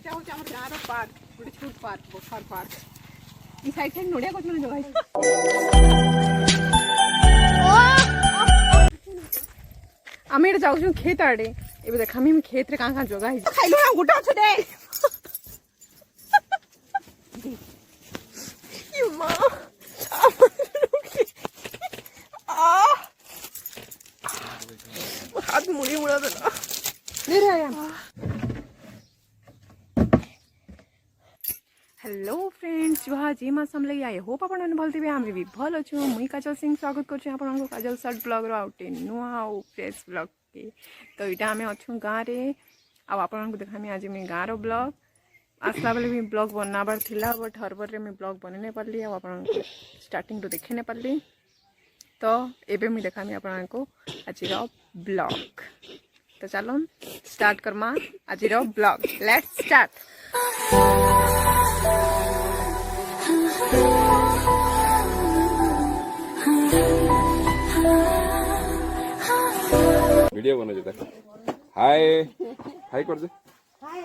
এটা হচ্ছে আমার গাঁর পার্ক, গোটে ছোট পার্ক, বসার পার্ক। এই সাইড সাইড নড়িয়া গছ মানে জগাই। আমি এটা যাচ্ছু ক্ষেত আড়ে, এবার দেখ আমি ক্ষেত্রে কাঁ কাঁ জগাই খাইলো না গোটা আছে দে মা हाथ मुड़ी मुड़ा देना ले रहा है। हेलो फ्रेंड्स, जुहा जी मौसम लगी आई होप आपण भल थे। आम भी भल अच्छु। मुई काजल सिंह स्वागत कर काजल सर्ट ब्लॉग रोटे नुआ फ्रेश ब्लॉग के। तो यहाँ आम अच्छु गाँव में आपन को देखामी आज मैं गाँव ब्लॉग आसला बेले भी ब्लॉग बनाबार थिला बट हरबर रे मैं ब्लॉग बन नहीं पार्ली आप स्टार्टिंग तो देखे नहीं पार्ली। तो एबे मुझे देखामी आपन को आज ब्लॉग। तो चलो स्टार्ट करमा आज ब्लॉग। Let's start. वीडियो बना देता। हाय हाय कर दे, हाय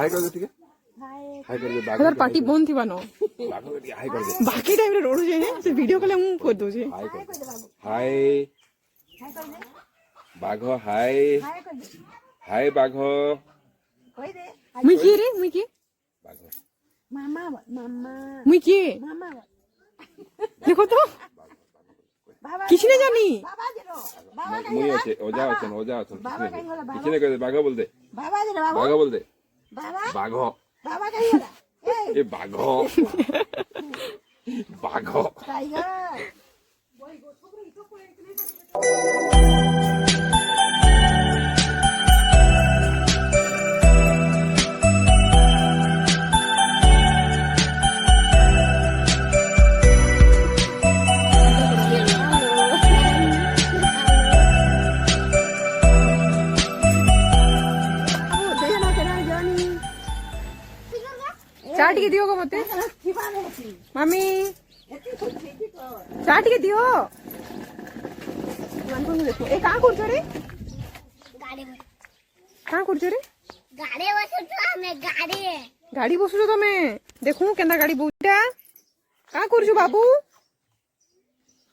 कर दे, ठीक है हाय कर दे। अगर पार्टी बंद थी बनो हाय कर दे, बाकी टाइम रे रोड जे से वीडियो कले मु कर दो जे। हाय कर दे, हाय कर दे बाघो, हाय हाय बाघो कोई दे। मुई की रे मुई की बाघो मामा मामा मुई की मामा देखो तो किसी ने जानी मुई আছে ওজা আছেন ওজা আছেন কিছু না করে বাঘো বল দে, বাবা দে বাবা বাঘো বল দে, বাবা বাঘো বাবা কই গলা এ বাঘো বাঘো টাইগার বই গো ছোকরা ইতো করে একনে। चाट के दियो गो मते मम्मी चाट के दियो। देखो ए कहां करछो रे गाड़ी में कहां करछो रे गाड़ी बसुछो हमें गाड़ी गाड़ी बसुछो तमे देखो केना गाड़ी बुटा कहां करछो बाबू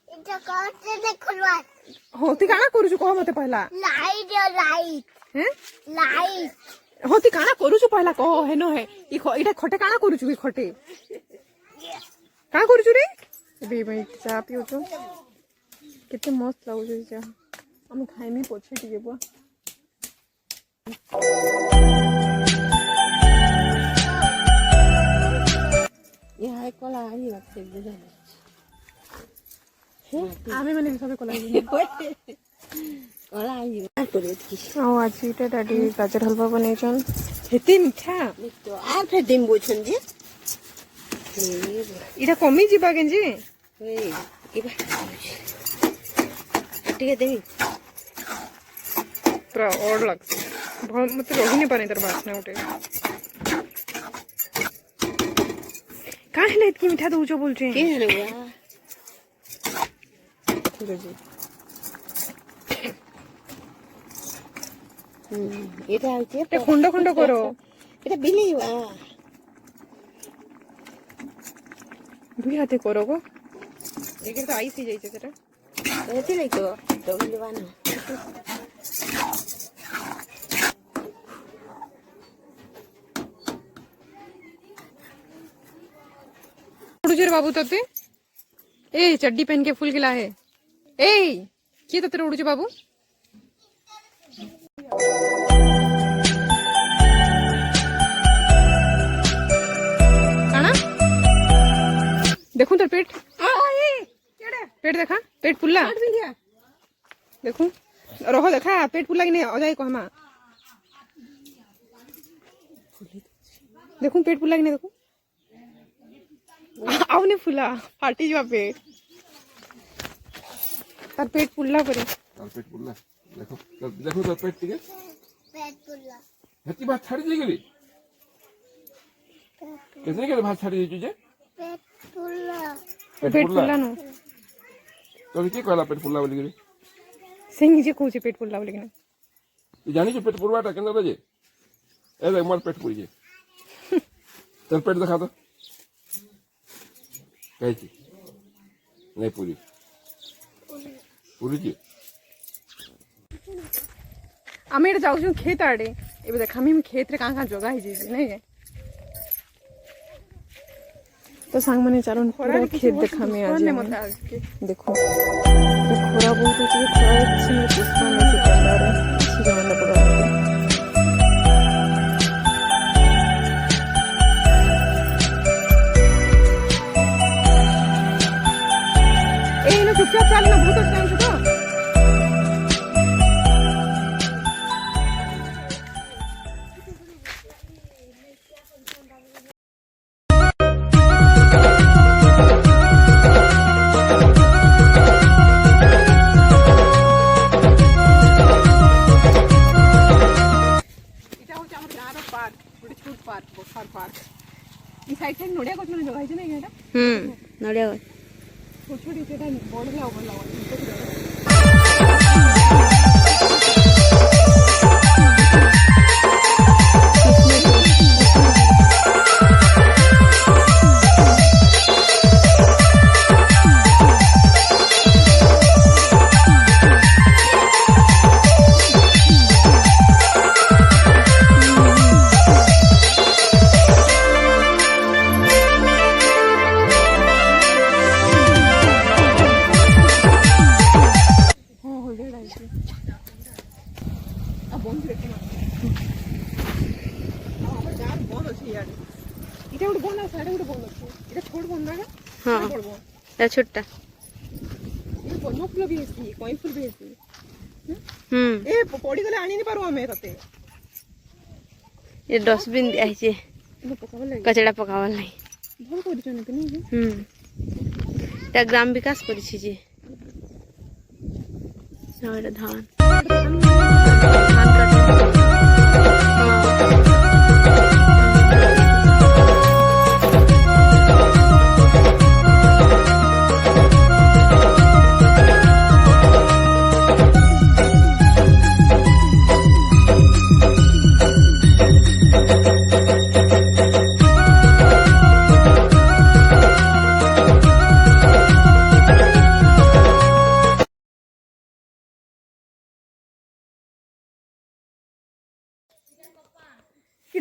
इटा कोसे देखलवा होती कहां करछो कह मते पहला लाइट लाइट हैं लाइट होती काना करूछु पहला कह हे न हे इटा खटे काना करूछु ई खटे का करूछु रे बे भाई चा पियो तो कितने मस्त लागो चा हम खाइमी पोछे टिके बुआ। यहाँ एक कोला आई बात से बुझा आमे माने सब कोला आई आज दादी गाजर हलवा बनैछन हेते मीठा तो आर फेर देम बोछन जे इटा कमी जिबा गेंजी ए इबा ठीक है देही पूरा और लगस मत रही नहीं पानी तर बात ना उठे का है इतनी मीठा दूजो बोलछे के है रे बुआ जी এটা হচ্ছে এটা খন্ড খন্ড করো এটা বিলিবা দুই হাতে করো গো একে তো আইসি যাইছে সেটা এতে লাইতো তো বিলিবা না उड़ुजर बाबू तते ए चड्डी पहन के फुल गिला है ए के तते उड़ुजे बाबू काना देखूं तो पेट पेट देखा पेट फुल्ला देखूं रहो देखा पेट फुल्ला कि नहीं अजाई कहमा देखूं पेट फुल्ला कि नहीं देखूं आउ नहीं फुला फाटी जा पेट तार पेट फुल्ला करे तार पेट फुल्ला देखो देखो तो पेट ठीक है पेट फुल्ला हेती बात छाड़ी दे गेली कैसे के भात छाड़ी दी जे पेट फुल्ला नो तो की कहला पेट फुल्ला बोली गेली सिंह जे कहू पेट फुल्ला बोली कि तू जानी जे पेट फुलवाटा केना रे जे ए देख मोर पेट फुल जे चल पेट दिखा दो कैसी नहीं पूरी पूरी की आम ये जाऊँ खेत आड़े ये देखा मैं खेत रे कहाँ जगह ही नहीं है तो सांग मैंने चारों पूरा खेत देखा मैं आज देखो खोरा बहुत अच्छे खोरा अच्छी पुष्पा में से कंदार अच्छी जमाना पड़ा ए नो चुपचाप चल ना बहुत टाइम से तो नड़िया गछ मैंने जगाई नहीं है नड़िया छोट छोट बड़ छोटा बनो फूल भी हेसी कई फूल भी हेसी ए पड़ी गले आनी नहीं पारू हमें तते ये डस्टबिन आइছে कचड़ा पकावल नहीं भल कर जने के नहीं ता ग्राम विकास करिछि जे सारा धान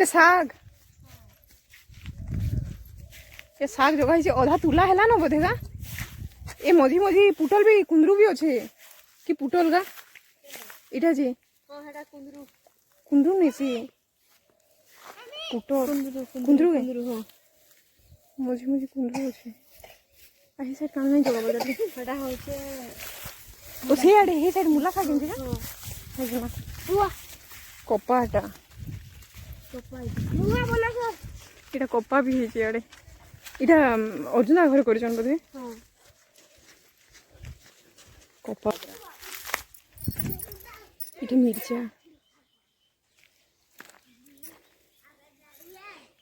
साग ये साग जगह अधा तुला है ना बोधे गा ये मझी मझी पुटल भी कुंदरू भी अच्छे कि पुटल गा इटा जी कुंदरू नहीं सी पुटल कुंदरू मझी मझी कुंदरू अच्छे आई साइड कान नहीं जगह बोले फटा होचे ओ से आड़े हे साइड मुला खा गेंजे का हुआ कपाटा इटा कपा भी है आड़े इटा अर्जुना घर कर बोधे कपा इटा मिर्चा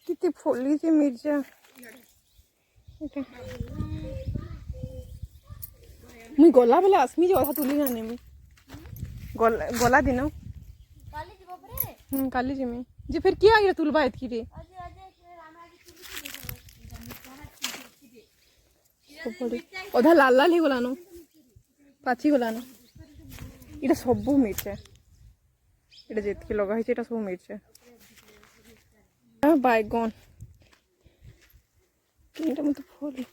कितने फली से मिर्चा मुई गला बेले आसमी जो अधा तुली जाने में गला दिन काली जिमी जी फिर क्या ये तुलबा एतकी रे अधा लाल लाल ही गलानो पाची गलानो इटा सबू मिर्चा इटा जेतकी लगा है इटा सब मिर्चा बैगन किंटा मत फल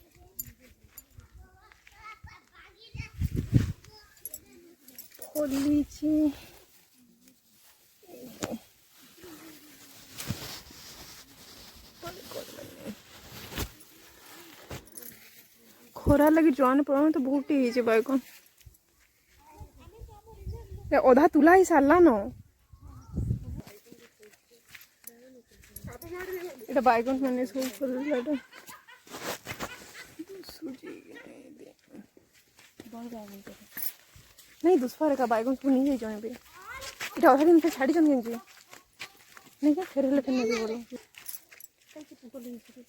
फलीची खोरा लगी जान पड़ा तो बहुत ही बैगन अधा तुला ही सारा न এটা बैगन मैंने सब फल नहीं दुष्फार का बैगन सब नहीं जाए पे এটা अधा दिन से छाड़ी जन गेंजी नहीं क्या फेर लेकिन नहीं बोलो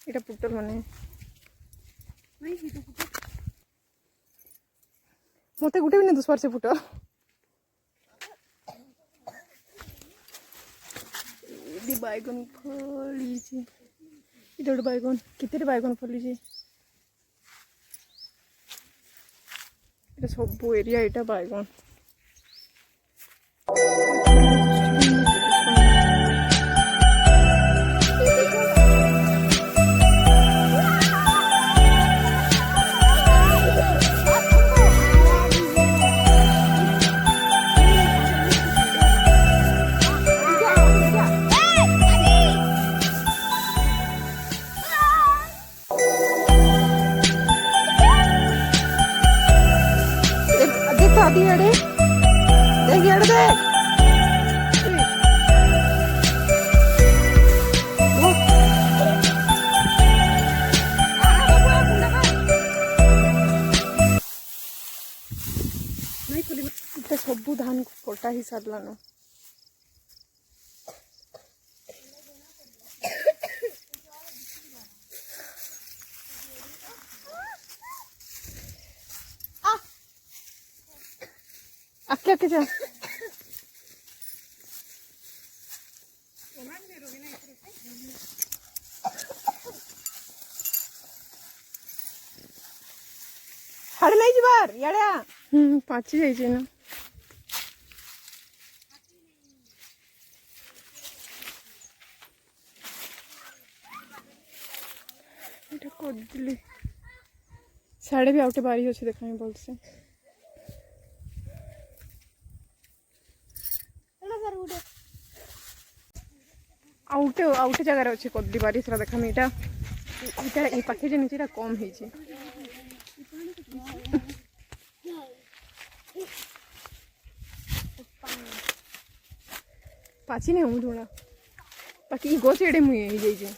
এটা পুটল মানে मत गोटे भी नहीं दुष्पार से पुटल बैगन फली ଏଇଟା ଗୋଟେ ବାଇଗଣ କେତେଟା ବାଇଗଣ ଫଳିଛି ଏଇଟା ସବୁ ଏରିଆ ଏଇଟା ବାଇଗଣ देख आदि अड़े देख अड़े देख इतना सबू धान कटा ही सारलान आके आके जा हाड़े नहीं जीवार याड़ा पाची जाई छे ना এটা কদলি সাড়ে भी आउटे बारी होछे देखाई बोलसे आउटे आउटे जगह अच्छे कदली बारी सारा देखा इटा इटा ये पाखे जे नीचे कम है पाची नहीं हूँ थोड़ा बाकी गोच एडे मुझे ही जाइए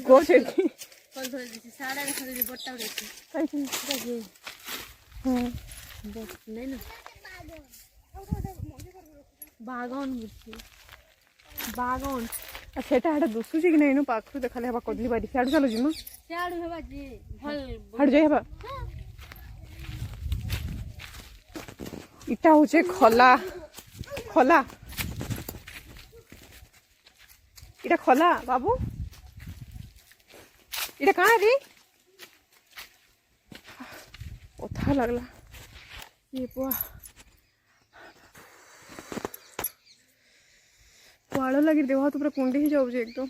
गोच एडे फल धरे दिसी साड़ा रे खरे बट्टा उड़ेছি काई हां नहीं ना बागन बुझी बागन सेटा हटा दुसुची कि नहीं पाखु देखाले हबा कदली बारी सियाड़ चलो जिमा सियाड़ हेबा जी भल हट जाई हबा इटा होचे खला खला इटा खला बाबू इटा कहाँ रे ओथा लगला ये पुआ पाड़ लगी देह तो पूरा कुंडी ही जाऊे एकदम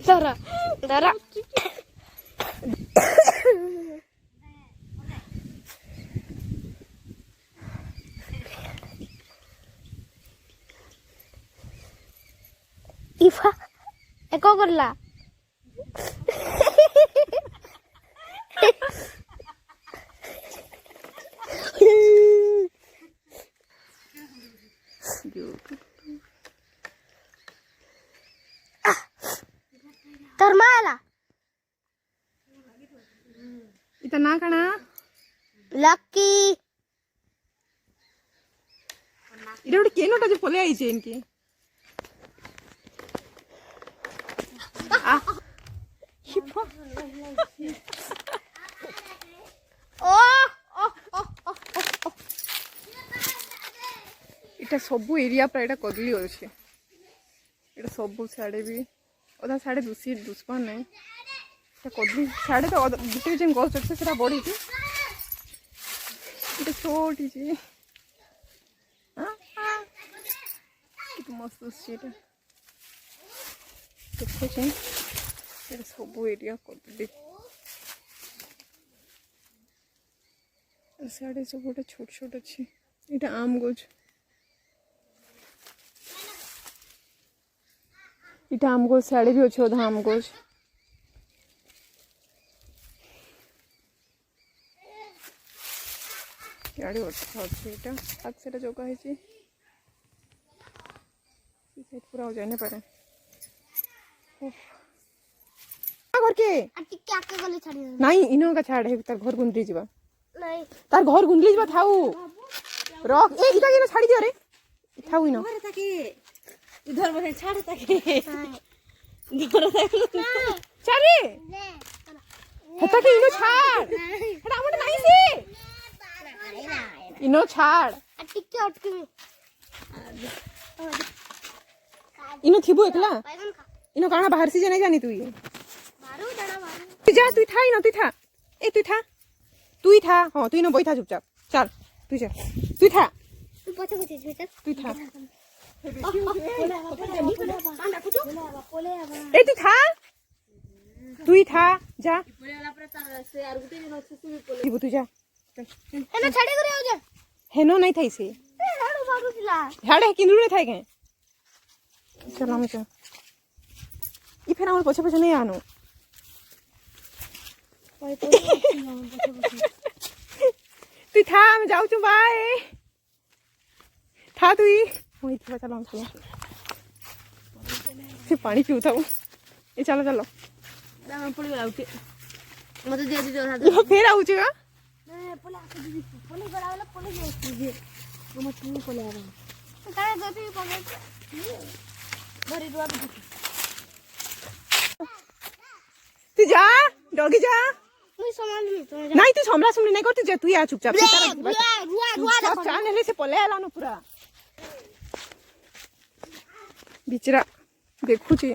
Dara Dara Iva eko करला तरमाला इतना कणा लकी इरे गोटे केनोटा जे पले आइछे इनके आ ओ इटा सबु एरिया पर एटा कदली होछे इटा सबु साडे भी ओदा साडे दुसी दुसपन नहीं इटा कदली साडे तो गुटे जेन गछ अछि सेटा बड़ी छी इटा छोटी छी कित मस्त छी इटा देखो छी इटा सबु एरिया कदली साडे सब गोटे छोट छोट अछि इटा आम गछ इटा आम गछ साड़े भी अच्छे ओधा आम गछ याडे अच्छे इटा आज सेटा जगह है जी साइड पूरा हो जाने पारे घर के टिके आके गले छाड़ी नहीं इनो का छाड़ है तार घर गुंदरी जीवा नहीं तार घर गुंदली जीवा थाऊ रख ए इटा केनो छाड़ी दियो रे थाऊ इनो इधर बने छाड़ ताके इधर चारे हेता के इनो छाड़ हेटा हमर नाही से इनो छाड़ टिके अटके इनो थिबो एकला इनो काना बाहर से जाने जानी तू ये मारू डड़ा मारू तू जा तू था इनो तू था ए तू था हां तू इनो बैठा चुपचाप चल तू जा तू था तू पछे पछे चल तू था पोले ए तू था जा वाला पर तार से आर गुटे न अच्छे से पोले थिबो तू जा हेना छाड़ी करे आउ जा हेनो नहीं थाई से हेडो बाबू थिला हाड़े किंदुर नहीं थाई के चल हम चल ई फेर हमर पछे पछे नहीं आनो तू था मैं जाऊ छु बाय था तू ही वही थोड़ा चलो हम चलो फिर पानी पीऊता हूँ ये चलो चलो दाम पोले आउटे मते दे दे ये फिर आऊ छगा नहीं पोले आके दीदी पोले गरावला पोले दे हम तू पोले आ काहे गति पोले भरी दुआ भी तू जा डॉगी जा मुई संभाल ली तो नहीं तू समला सुनली नहीं कर तू जा तू आ चुपचाप रुआ सब चाल ले से पले आला न पूरा बिचरा देखु छी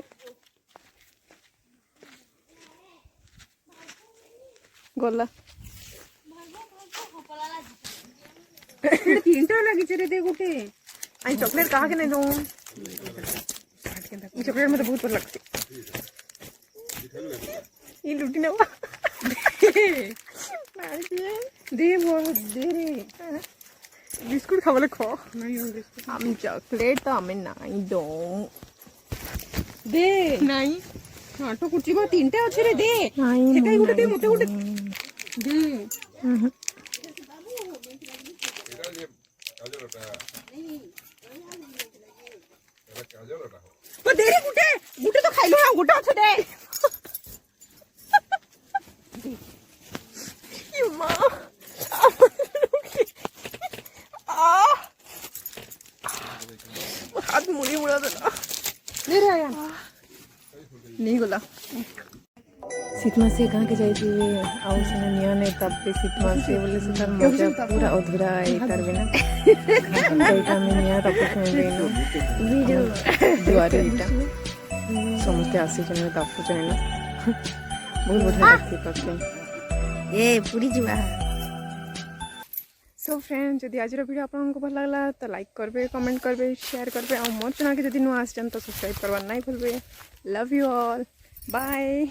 गला तीनटा लगी चरे दे गुटे आई चॉकलेट कहा के नहीं दो ये चॉकलेट में तो बहुत पर लगती ये लुटी ना दे वो दे रे बिस्कुट खावले खो हम चॉकलेट तो हमें नहीं दो दे नहीं हाँ तो कुछ वो तीनटे अच्छे रे दे सेकाई गुटे दे मोटे गुटे दे तो दे रे गुटे गुटे तो खाई लो ना गुटे अच्छे दे ये माँ हाथ मुड़ी मुड़ा देना ले रहा यार नहीं गला सीतमा से कहाँ के जाई थी आउ से निया ने तब पे सीतमा से बोले से तर मजा पूरा अधूरा है तर बिना बेटा में निया तब कुछ नहीं गई वीडियो दुआरे बेटा समझते आसे जने तब कुछ नहीं ना बहुत बढ़िया लगती करते ए पूरी जुआ सो फ्रेंड जदि आज वीडियो आपको भल लगला तो लाइक करबे कमेंट करबे शेयर करबे और मोर चैनल के जदि नुआ आछन तो सब्सक्राइब करवा नहीं भूलबे लव यू ऑल बाय।